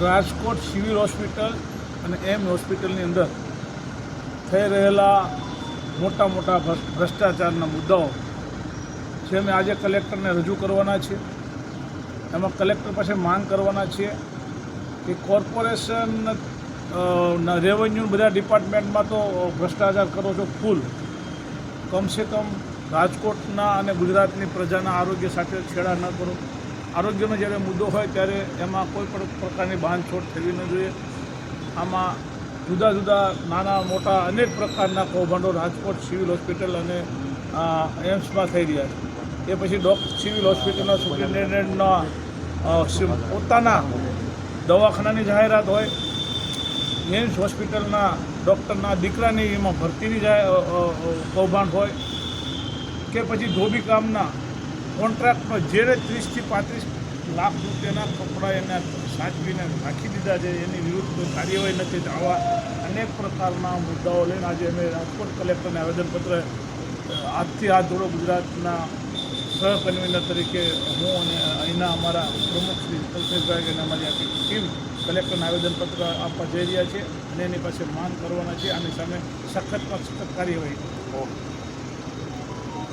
Rajkot civil hospital અને એમ હોસ્પિટલની અંદર થઈ રહેલા મોટા મોટા ભ્રષ્ટાચારના મુદ્દાઓ જે અમે આજે કલેક્ટરને રજૂ કરવાના છે. એમાં કલેક્ટર પાસે માંગ કરવાના છીએ કે કોર્પોરેશન રેવન્યુ બધા ડિપાર્ટમેન્ટમાં તો ભ્રષ્ટાચાર કરો છો ફૂલ, કમસે કમ રાજકોટના અને ગુજરાતની પ્રજાના આરોગ્ય સાથે છેડા ન કરો. આરોગ્યનો જ્યારે મુદ્દો હોય ત્યારે એમાં કોઈ પણ પ્રકારની બાંધછોડ થવી ન જોઈએ. આમાં જુદા જુદા નાના મોટા અનેક પ્રકારના કૌભાંડો રાજકોટ સિવિલ હોસ્પિટલ અને એમ્સમાં થઈ રહ્યા છે. એ પછી સિવિલ હોસ્પિટલના સુપ્રિન્ટેન્ડન્ટના પોતાના દવાખાનાની જાહેરાત હોય, એમ્સ હોસ્પિટલના ડૉક્ટરના દીકરાની એમાં ભરતીની કૌભાંડ હોય, કે પછી ધોબી કામના કોન્ટ્રાક્ટનો જેને 30 થી 35 લાખ રૂપિયાના કપડાં એને સાચવીને રાખી દીધા છે, એની વિરુદ્ધ કોઈ કાર્યવાહી નથી. આવા અનેક પ્રકારના મુદ્દાઓ લઈને આજે અમે રાજકોટ કલેક્ટરને આવેદનપત્ર આજથી હાથ જોડો ગુજરાતના સહકન્વીનર તરીકે હું અને અહીંના અમારા પ્રમુખ શ્રી કલ્પેશભાઈ અને અમારી આખી ટીમ કલેક્ટરને આવેદનપત્ર આપવા જઈ રહ્યા છે અને એની પાસે માંગ કરવાના છે. આની સામે સખતમાં સખત કાર્યવાહી.